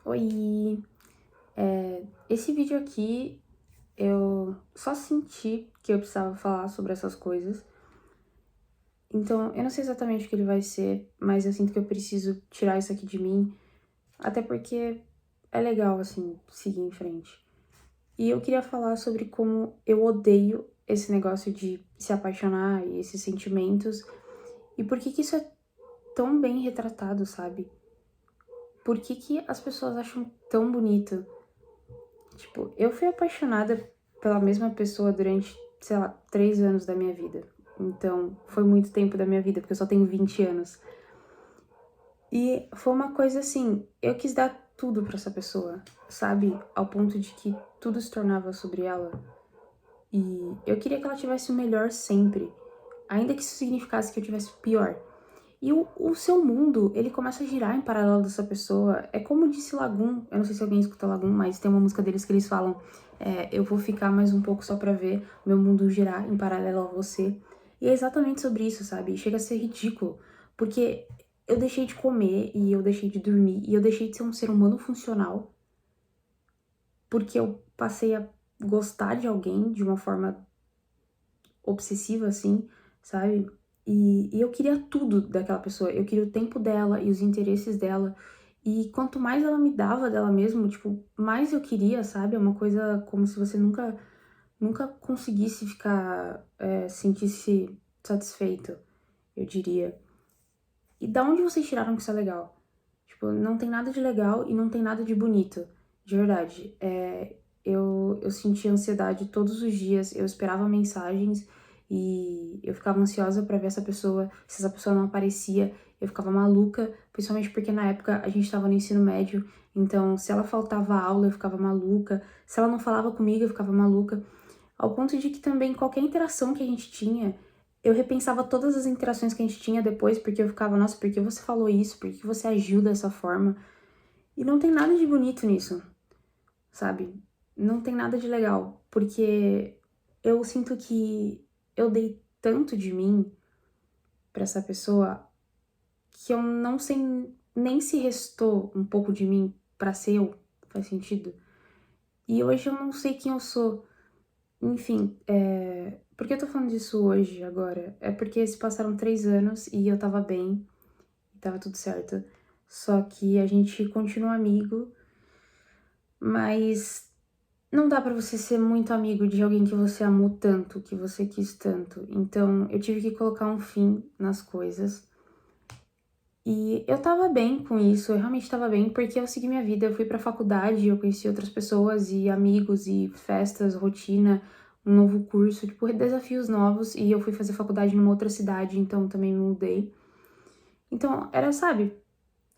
Oi! Esse vídeo aqui eu só senti que eu precisava falar sobre essas coisas. Então, eu não sei exatamente o que ele vai ser, mas eu sinto que eu preciso tirar isso aqui de mim, até porque é legal, assim, seguir em frente. E eu queria falar sobre como eu odeio esse negócio de se apaixonar e esses sentimentos, e por que que isso é tão bem retratado, sabe? Por que que as pessoas acham tão bonito? Tipo, eu fui apaixonada pela mesma pessoa durante, sei lá, 3 anos da minha vida. Então, foi muito tempo da minha vida, porque eu só tenho 20 anos. E foi uma coisa assim, eu quis dar tudo pra essa pessoa, sabe? Ao ponto de que tudo se tornava sobre ela. E eu queria que ela tivesse o melhor sempre, ainda que isso significasse que eu tivesse o pior. E o seu mundo, ele começa a girar em paralelo dessa pessoa. É como disse Lagoon, eu não sei se alguém escuta Lagoon, mas tem uma música deles que eles falam: eu vou ficar mais um pouco só pra ver meu mundo girar em paralelo a você. E é exatamente sobre isso, sabe? Chega a ser ridículo, porque eu deixei de comer, e eu deixei de dormir, e eu deixei de ser um ser humano funcional, porque eu passei a gostar de alguém de uma forma obsessiva, assim, sabe? E eu queria tudo daquela pessoa. Eu queria o tempo dela e os interesses dela. E quanto mais ela me dava dela mesma, tipo, mais eu queria, sabe? É uma coisa como se você nunca conseguisse ficar, sentisse satisfeito, eu diria. E da onde vocês tiraram que isso é legal? Tipo, não tem nada de legal e não tem nada de bonito, de verdade. Eu sentia ansiedade todos os dias, eu esperava mensagens e eu ficava ansiosa pra ver essa pessoa. Se essa pessoa não aparecia, eu ficava maluca, principalmente porque na época a gente tava no ensino médio, então se ela faltava aula, eu ficava maluca, se ela não falava comigo, eu ficava maluca. Ao ponto de que também qualquer interação que a gente tinha, eu repensava todas as interações que a gente tinha depois, porque eu ficava, nossa, por que você falou isso? Por que você agiu dessa forma? E não tem nada de bonito nisso, sabe? Não tem nada de legal, porque eu sinto que eu dei tanto de mim pra essa pessoa que eu não sei nem se restou um pouco de mim pra ser eu, faz sentido? E hoje eu não sei quem eu sou. Enfim, por que eu tô falando disso hoje, agora? É porque se passaram 3 anos e eu tava bem, e tava tudo certo. Só que a gente continua amigo, mas não dá pra você ser muito amigo de alguém que você amou tanto, que você quis tanto. Então eu tive que colocar um fim nas coisas. E eu tava bem com isso, eu realmente tava bem, porque eu segui minha vida, eu fui pra faculdade, eu conheci outras pessoas e amigos e festas, rotina, um novo curso, tipo, desafios novos, e eu fui fazer faculdade numa outra cidade, então também me mudei. Então, era, sabe,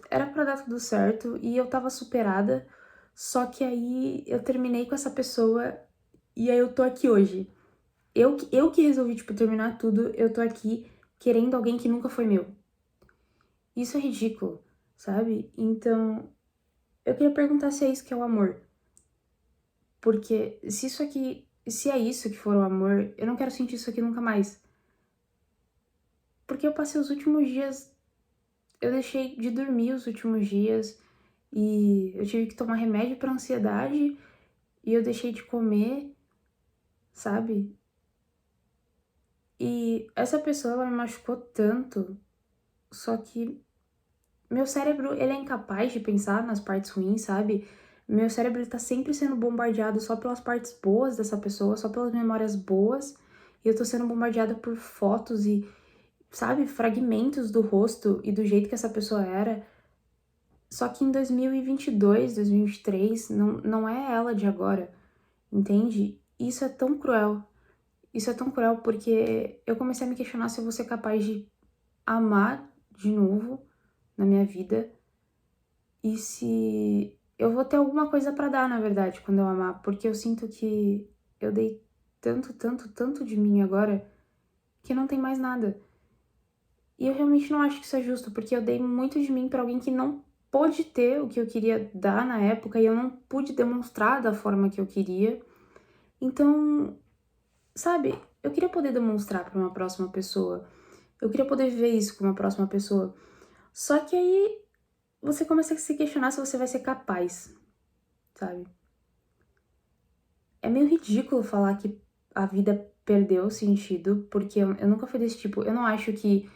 era pra dar tudo certo e eu tava superada, só que aí eu terminei com essa pessoa e aí eu tô aqui hoje. Eu que resolvi, tipo, terminar tudo, eu tô aqui querendo alguém que nunca foi meu. Isso é ridículo, sabe? Então, eu queria perguntar se é isso que é o amor. Porque se isso aqui, se é isso que for o amor, eu não quero sentir isso aqui nunca mais. Porque eu passei os últimos dias, eu deixei de dormir os últimos dias e eu tive que tomar remédio pra ansiedade e eu deixei de comer, sabe? E essa pessoa, ela me machucou tanto, só que meu cérebro, ele é incapaz de pensar nas partes ruins, sabe? Meu cérebro ele tá sempre sendo bombardeado só pelas partes boas dessa pessoa, só pelas memórias boas. E eu tô sendo bombardeada por fotos e, sabe, fragmentos do rosto e do jeito que essa pessoa era. Só que em 2022, 2023, não é ela de agora, entende? Isso é tão cruel. Isso é tão cruel porque eu comecei a me questionar se eu vou ser capaz de amar de novo na minha vida. E se eu vou ter alguma coisa pra dar, na verdade, quando eu amar, porque eu sinto que eu dei tanto, tanto, tanto de mim agora que não tem mais nada. E eu realmente não acho que isso é justo, porque eu dei muito de mim pra alguém que não pôde ter o que eu queria dar na época e eu não pude demonstrar da forma que eu queria. Então, sabe, eu queria poder demonstrar pra uma próxima pessoa. Eu queria poder viver isso com uma próxima pessoa. Só que aí você começa a se questionar se você vai ser capaz, sabe? É meio ridículo falar que a vida perdeu sentido, porque eu nunca fui desse tipo. Eu não acho que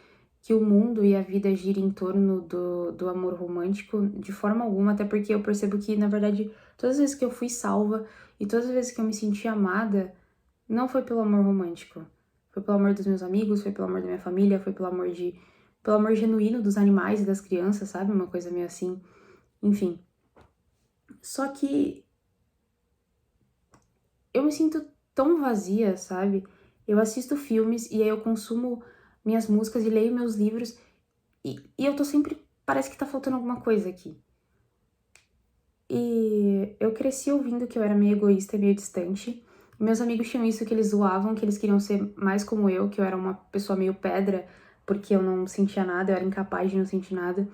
o mundo e a vida girem em torno do amor romântico de forma alguma, até porque eu percebo que, na verdade, todas as vezes que eu fui salva e todas as vezes que eu me senti amada, não foi pelo amor romântico. Foi pelo amor dos meus amigos, foi pelo amor da minha família, foi pelo amor genuíno dos animais e das crianças, sabe? Uma coisa meio assim. Enfim. Só que eu me sinto tão vazia, sabe? Eu assisto filmes e aí eu consumo minhas músicas e leio meus livros e eu tô sempre. Parece que tá faltando alguma coisa aqui. E eu cresci ouvindo que eu era meio egoísta e meio distante. Meus amigos tinham isso que eles zoavam, que eles queriam ser mais como eu, que eu era uma pessoa meio pedra, porque eu não sentia nada, eu era incapaz de não sentir nada.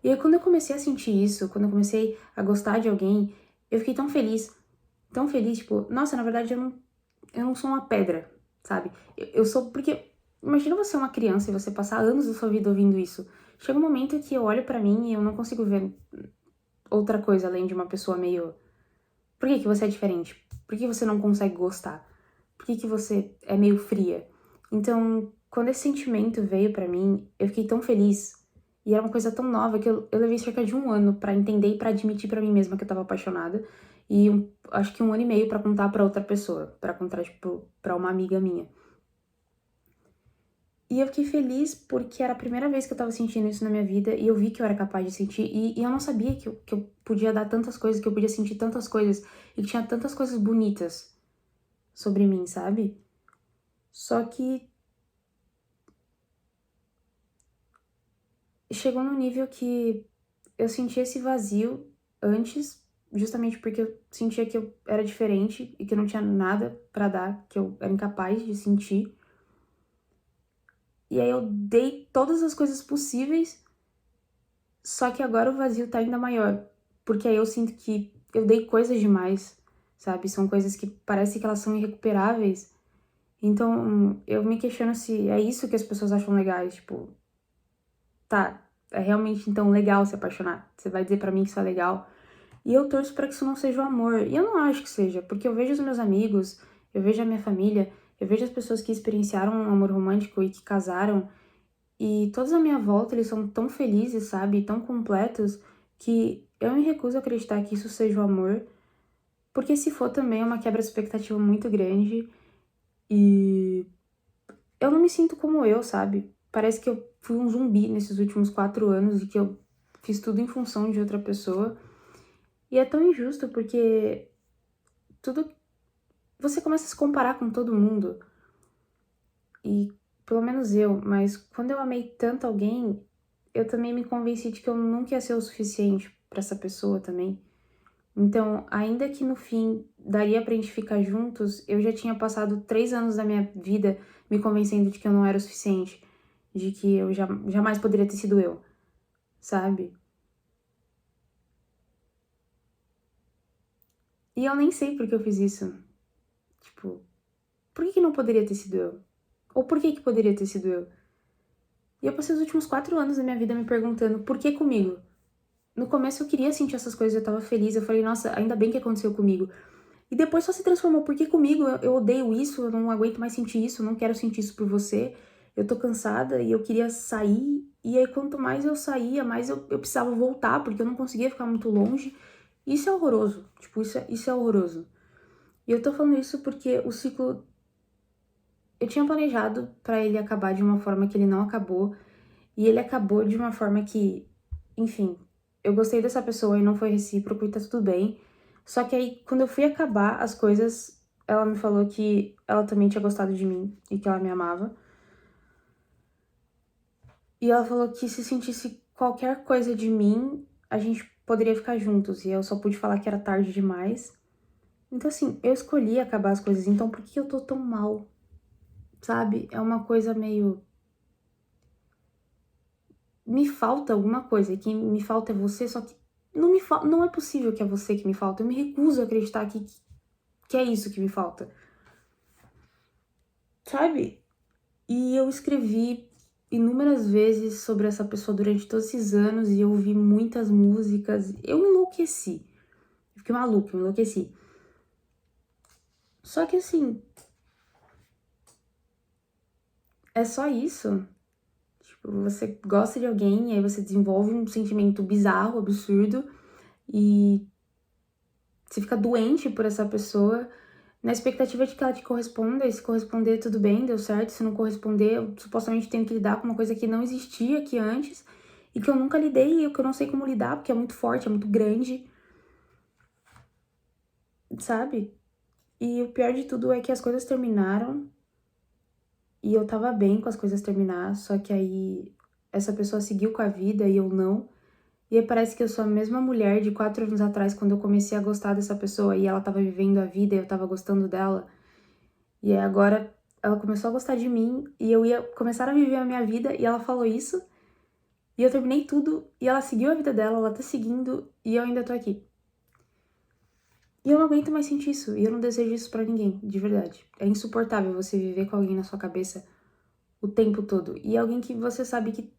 E aí, quando eu comecei a sentir isso, quando eu comecei a gostar de alguém, eu fiquei tão feliz, tipo, nossa, na verdade eu não sou uma pedra, sabe? Eu sou, porque imagina você é uma criança e você passar anos da sua vida ouvindo isso. Chega um momento que eu olho pra mim e eu não consigo ver outra coisa além de uma pessoa meio. Por que que você é diferente? Por que você não consegue gostar? Por que que você é meio fria? Então, quando esse sentimento veio pra mim, eu fiquei tão feliz. E era uma coisa tão nova que eu levei cerca de 1 ano pra entender e pra admitir pra mim mesma que eu tava apaixonada. E acho que 1 ano e meio pra contar pra outra pessoa, pra contar, tipo, pra uma amiga minha. E eu fiquei feliz porque era a primeira vez que eu tava sentindo isso na minha vida e eu vi que eu era capaz de sentir. E eu não sabia que eu podia dar tantas coisas, que eu podia sentir tantas coisas e que tinha tantas coisas bonitas sobre mim, sabe? Só que chegou num nível que eu sentia esse vazio antes, justamente porque eu sentia que eu era diferente e que eu não tinha nada pra dar, que eu era incapaz de sentir. E aí eu dei todas as coisas possíveis. Só que agora o vazio tá ainda maior, porque aí eu sinto que eu dei coisas demais, sabe? São coisas que parece que elas são irrecuperáveis. Então, eu me questiono se é isso que as pessoas acham legais, tipo, tá, é realmente então legal se apaixonar. Você vai dizer pra mim que isso é legal? E eu torço pra que isso não seja o amor. E eu não acho que seja, porque eu vejo os meus amigos, eu vejo a minha família, eu vejo as pessoas que experienciaram um amor romântico e que casaram. E todos à minha volta, eles são tão felizes, sabe? Tão completos, que eu me recuso a acreditar que isso seja o amor. Porque se for também é uma quebra de expectativa muito grande. E eu não me sinto como eu, sabe? Parece que eu fui um zumbi nesses últimos 4 anos e que eu fiz tudo em função de outra pessoa. E é tão injusto porque tudo. Você começa a se comparar com todo mundo. E pelo menos eu, mas quando eu amei tanto alguém, eu também me convenci de que eu nunca ia ser o suficiente pra essa pessoa também. Então, ainda que no fim daria pra gente ficar juntos, eu já tinha passado 3 anos da minha vida me convencendo de que eu não era o suficiente, de que eu jamais poderia ter sido eu, sabe? E eu nem sei por que eu fiz isso. Tipo, por que que não poderia ter sido eu? Ou por que que poderia ter sido eu? E eu passei os últimos 4 anos da minha vida me perguntando, por que comigo? No começo eu queria sentir essas coisas, eu tava feliz, eu falei, nossa, ainda bem que aconteceu comigo. E depois só se transformou, porque comigo eu odeio isso, eu não aguento mais sentir isso, eu não quero sentir isso por você. Eu tô cansada e eu queria sair, e aí quanto mais eu saía, mais eu precisava voltar, porque eu não conseguia ficar muito longe. Isso é horroroso, tipo, isso é horroroso. E eu tô falando isso porque o ciclo. Eu tinha planejado pra ele acabar de uma forma que ele não acabou, e ele acabou de uma forma que, enfim, eu gostei dessa pessoa e não foi recíproco e tá tudo bem. Só que aí, quando eu fui acabar as coisas, ela me falou que ela também tinha gostado de mim e que ela me amava. E ela falou que se sentisse qualquer coisa de mim, a gente poderia ficar juntos. E eu só pude falar que era tarde demais. Então, assim, eu escolhi acabar as coisas. Então, por que eu tô tão mal? Sabe? É uma coisa meio. Me falta alguma coisa. E quem me falta é você, só que não é possível que é você que me falta. Eu me recuso a acreditar que é isso que me falta. Sabe? E eu escrevi inúmeras vezes sobre essa pessoa durante todos esses anos e eu ouvi muitas músicas. Eu enlouqueci. Eu fiquei maluca, eu enlouqueci. Só que assim, é só isso. Tipo, você gosta de alguém e aí você desenvolve um sentimento bizarro, absurdo, e você fica doente por essa pessoa, na expectativa de que ela te corresponda, e se corresponder, tudo bem, deu certo. Se não corresponder, eu supostamente tenho que lidar com uma coisa que não existia aqui antes, e que eu nunca lidei, e que eu não sei como lidar, porque é muito forte, é muito grande, sabe? E o pior de tudo é que as coisas terminaram, e eu tava bem com as coisas terminar, só que aí essa pessoa seguiu com a vida e eu não. E aí parece que eu sou a mesma mulher de 4 anos atrás, quando eu comecei a gostar dessa pessoa e ela tava vivendo a vida e eu tava gostando dela. E aí agora ela começou a gostar de mim e eu ia começar a viver a minha vida e ela falou isso. E eu terminei tudo e ela seguiu a vida dela, ela tá seguindo e eu ainda tô aqui. E eu não aguento mais sentir isso e eu não desejo isso pra ninguém, de verdade. É insuportável você viver com alguém na sua cabeça o tempo todo. E alguém que você sabe que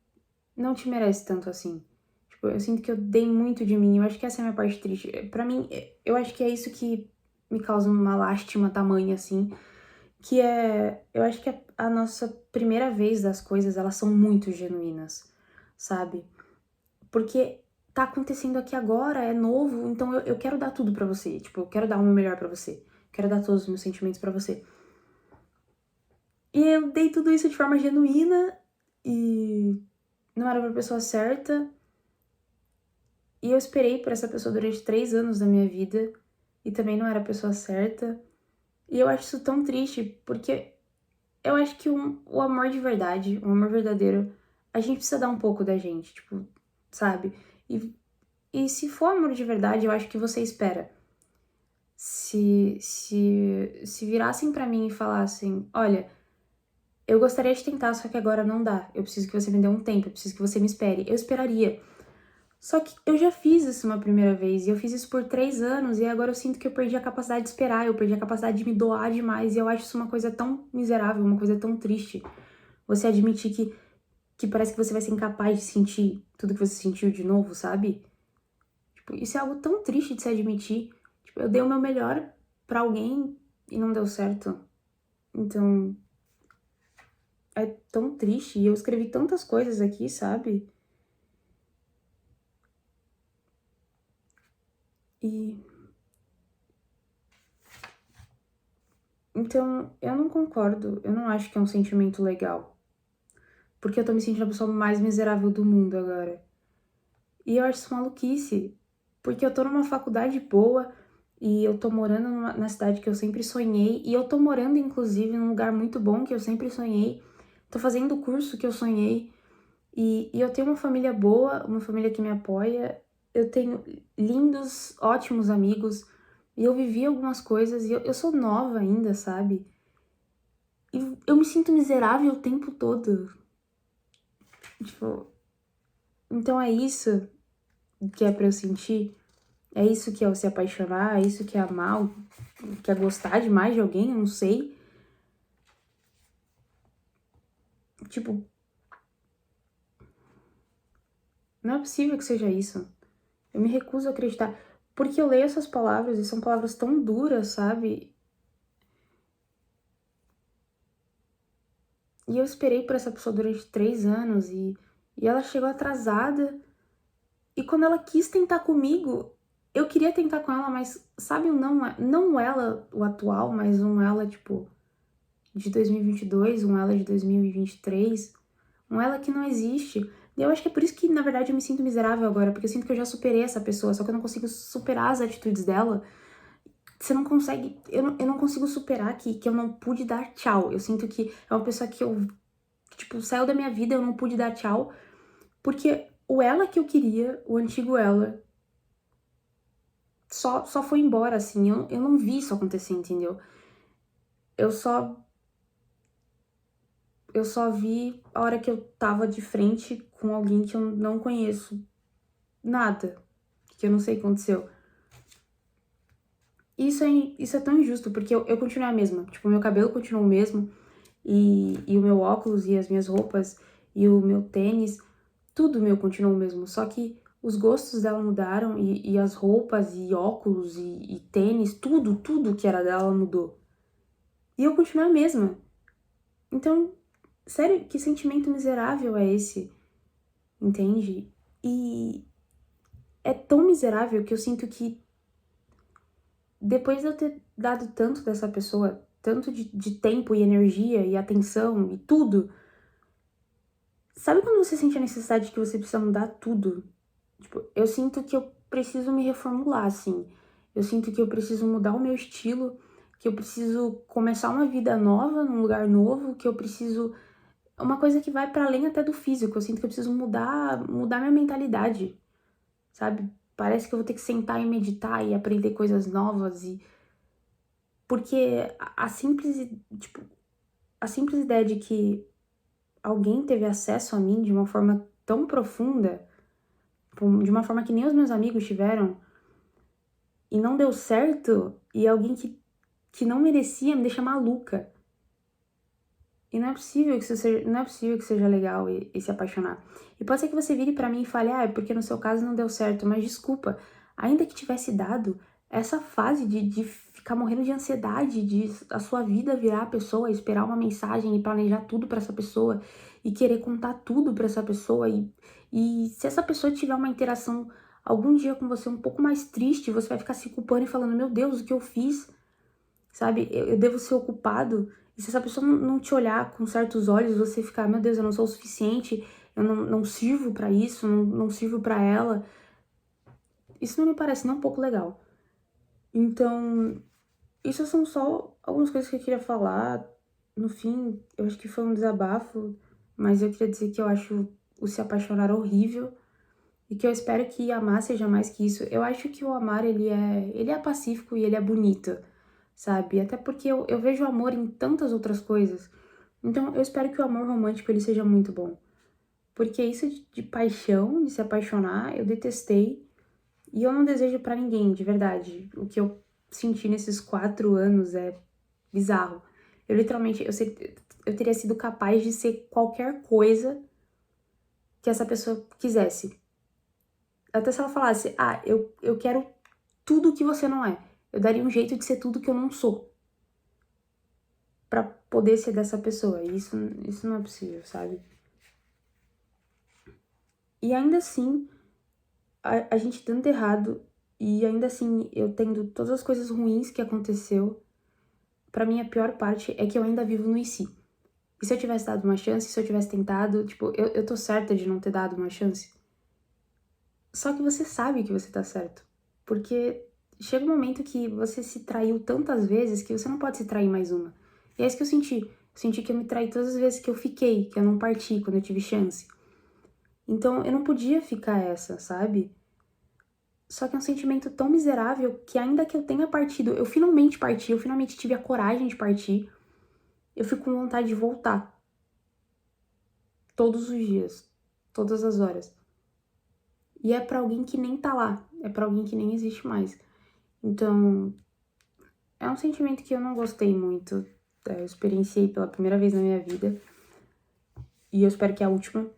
não te merece tanto assim. Tipo, eu sinto que eu dei muito de mim. Eu acho que essa é a minha parte triste. Pra mim, eu acho que é isso que me causa uma lástima tamanha, assim. Que é... Eu acho que a nossa primeira vez das coisas, elas são muito genuínas, sabe? Porque tá acontecendo aqui agora, é novo, então eu quero dar tudo pra você. Tipo, eu quero dar o meu melhor pra você. Quero dar todos os meus sentimentos pra você. E eu dei tudo isso de forma genuína e não era pra pessoa certa. E eu esperei por essa pessoa durante 3 anos da minha vida e também não era a pessoa certa. E eu acho isso tão triste, porque eu acho que o amor de verdade, o amor verdadeiro, a gente precisa dar um pouco da gente, tipo, sabe? E se for amor de verdade, eu acho que você espera. Se virassem pra mim e falassem, olha, eu gostaria de tentar, só que agora não dá. Eu preciso que você me dê um tempo, eu preciso que você me espere. Eu esperaria. Só que eu já fiz isso uma primeira vez, e eu fiz isso por 3 anos, e agora eu sinto que eu perdi a capacidade de esperar, eu perdi a capacidade de me doar demais, e eu acho isso uma coisa tão miserável, uma coisa tão triste. Você admitir que parece que você vai ser incapaz de sentir tudo que você sentiu de novo, sabe? Tipo, isso é algo tão triste de se admitir. Tipo, eu dei o meu melhor pra alguém e não deu certo. Então, é tão triste, e eu escrevi tantas coisas aqui, sabe? E então, eu não concordo, eu não acho que é um sentimento legal. Porque eu tô me sentindo a pessoa mais miserável do mundo agora. E eu acho isso maluquice. Porque eu tô numa faculdade boa e eu tô morando na cidade que eu sempre sonhei. E eu tô morando, inclusive, num lugar muito bom que eu sempre sonhei. Tô fazendo o curso que eu sonhei. E eu tenho uma família boa, uma família que me apoia. Eu tenho lindos, ótimos amigos. E eu vivi algumas coisas e eu sou nova ainda, sabe? E eu me sinto miserável o tempo todo. Tipo, então é isso que é pra eu sentir? É isso que é o se apaixonar? É isso que é amar? Que é gostar demais de alguém? Eu não sei. Tipo, não é possível que seja isso. Eu me recuso a acreditar. Porque eu leio essas palavras e são palavras tão duras, sabe? E eu esperei por essa pessoa durante 3 anos e ela chegou atrasada. E quando ela quis tentar comigo, eu queria tentar com ela, mas sabe, não ela, o atual, mas um ela, tipo, de 2022, um ela de 2023, um ela que não existe. E eu acho que é por isso que, na verdade, eu me sinto miserável agora, porque eu sinto que eu já superei essa pessoa, só que eu não consigo superar as atitudes dela. Você não consegue, eu não consigo superar que eu não pude dar tchau. Eu sinto que é uma pessoa que eu, tipo, saiu da minha vida, eu não pude dar tchau, porque o ela que eu queria, o antigo ela, só foi embora, assim. Eu não vi isso acontecer, entendeu? Eu só Eu só vi a hora que eu tava de frente com alguém que eu não conheço nada, que eu não sei o que aconteceu. Isso é tão injusto, porque eu continuei a mesma. Tipo, meu cabelo continuou o mesmo, e o meu óculos e as minhas roupas. e o meu tênis, tudo meu continuou o mesmo, só que os gostos dela mudaram e as roupas e óculos e tênis, tudo que era dela mudou. E eu continuei a mesma. Então, sério, que sentimento miserável é esse? Entende? E é tão miserável que eu sinto que depois de eu ter dado tanto dessa pessoa, tanto de tempo e energia e atenção e tudo, sabe quando você sente a necessidade de que você precisa mudar tudo? Tipo, eu sinto que eu preciso me reformular, assim. Eu sinto que eu preciso mudar o meu estilo, que eu preciso começar uma vida nova, num lugar novo, que eu preciso... Uma coisa que vai para além até do físico. Eu sinto que eu preciso mudar minha mentalidade, sabe? Parece que eu vou ter que sentar e meditar e aprender coisas novas e... Porque a simples, tipo, a simples ideia de que alguém teve acesso a mim de uma forma tão profunda, de uma forma que nem os meus amigos tiveram, e não deu certo, e alguém que não merecia me deixa maluca. E não é possível que isso seja, não é possível que seja legal e se apaixonar. E pode ser que você vire pra mim e fale, ah, é porque no seu caso não deu certo, mas desculpa, ainda que tivesse dado, essa fase de ficar morrendo de ansiedade, de a sua vida virar a pessoa, esperar uma mensagem e planejar tudo pra essa pessoa, e querer contar tudo pra essa pessoa, e se essa pessoa tiver uma interação algum dia com você um pouco mais triste, você vai ficar se culpando e falando, meu Deus, o que eu fiz? Sabe? Eu devo ser ocupado. E se essa pessoa não te olhar com certos olhos, você ficar, meu Deus, eu não sou o suficiente, eu não sirvo pra isso, não sirvo pra ela. Isso não me parece nem um pouco legal. Então, isso são só algumas coisas que eu queria falar. No fim, eu acho que foi um desabafo, mas eu queria dizer que eu acho o se apaixonar horrível e que eu espero que amar seja mais que isso. Eu acho que o amar, ele é pacífico e ele é bonito, sabe? Até porque eu vejo amor em tantas outras coisas. Então, eu espero que o amor romântico, ele seja muito bom. Porque isso de paixão, de se apaixonar, eu detestei. E eu não desejo pra ninguém, de verdade. O que eu senti nesses 4 anos é bizarro. Eu literalmente, eu teria sido capaz de ser qualquer coisa que essa pessoa quisesse. Até se ela falasse, ah, eu quero tudo que você não é. Eu daria um jeito de ser tudo que eu não sou. Pra poder ser dessa pessoa. E isso não é possível, sabe? E ainda assim, a gente dando errado, e ainda assim eu tendo todas as coisas ruins que aconteceu, pra mim a pior parte é que eu ainda vivo no e se. E se eu tivesse dado uma chance, se eu tivesse tentado, tipo, eu tô certa de não ter dado uma chance. Só que você sabe que você tá certo. Porque chega um momento que você se traiu tantas vezes que você não pode se trair mais uma. E é isso que eu senti. Eu senti que eu me traí todas as vezes que eu fiquei, que eu não parti quando eu tive chance. Então eu não podia ficar essa, sabe? Só que é um sentimento tão miserável que ainda que eu tenha partido, eu finalmente parti, eu finalmente tive a coragem de partir, eu fico com vontade de voltar. Todos os dias. Todas as horas. E é pra alguém que nem tá lá. É pra alguém que nem existe mais. Então, é um sentimento que eu não gostei muito. Eu experienciei pela primeira vez na minha vida. E eu espero que é a última.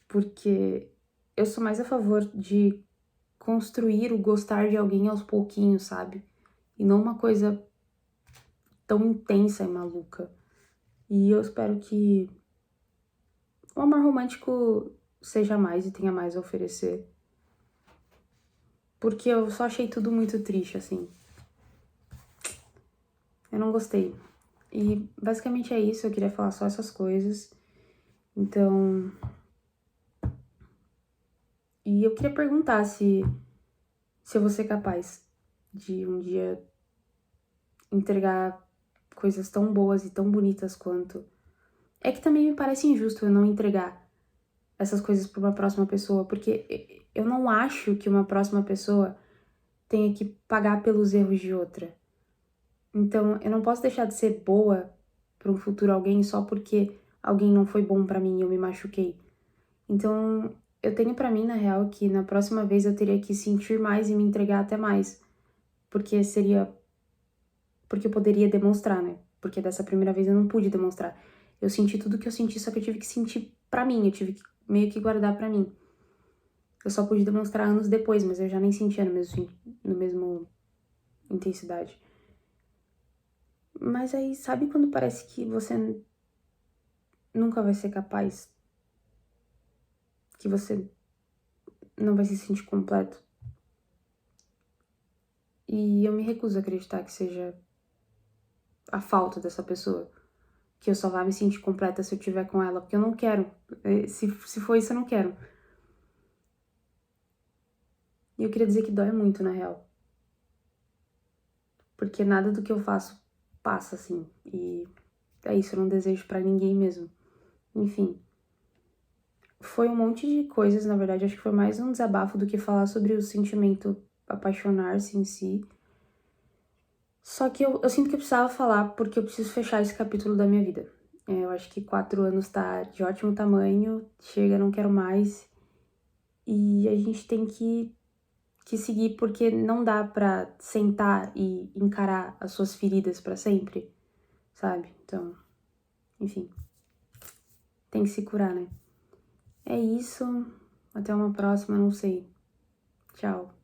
Porque eu sou mais a favor de construir o gostar de alguém aos pouquinhos, sabe? E não uma coisa tão intensa e maluca. E eu espero que o amor romântico seja mais e tenha mais a oferecer. Porque eu só achei tudo muito triste, assim. Eu não gostei. E basicamente é isso, eu queria falar só essas coisas. Então. E eu queria perguntar se eu vou ser capaz de um dia entregar coisas tão boas e tão bonitas quanto. É que também me parece injusto eu não entregar essas coisas para uma próxima pessoa, porque eu não acho que uma próxima pessoa tenha que pagar pelos erros de outra. Então, eu não posso deixar de ser boa para um futuro alguém só porque alguém não foi bom para mim e eu me machuquei. Então, eu tenho pra mim, na real, que na próxima vez eu teria que sentir mais e me entregar até mais. Porque seria... Porque eu poderia demonstrar, né? Porque dessa primeira vez eu não pude demonstrar. Eu senti tudo que eu senti, só que eu tive que sentir pra mim, eu tive que meio que guardar pra mim. Eu só pude demonstrar anos depois, mas eu já nem sentia no mesmo intensidade. Mas aí, sabe quando parece que você nunca vai ser capaz? Que você não vai se sentir completo? E eu me recuso a acreditar que seja a falta dessa pessoa. Que eu só vá me sentir completa se eu estiver com ela, porque eu não quero. Se for isso, eu não quero. E eu queria dizer que dói muito, na real. Porque nada do que eu faço passa, assim. E é isso, eu não desejo pra ninguém mesmo. Enfim. Foi um monte de coisas, na verdade. Acho que foi mais um desabafo do que falar sobre o sentimento apaixonar-se em si. Só que eu sinto que eu precisava falar porque eu preciso fechar esse capítulo da minha vida. Eu acho que 4 anos tá de ótimo tamanho. Chega, não quero mais. E a gente tem que seguir porque não dá pra sentar e encarar as suas feridas pra sempre, sabe? Então, enfim, tem que se curar, né? É isso. Até uma próxima, não sei. Tchau.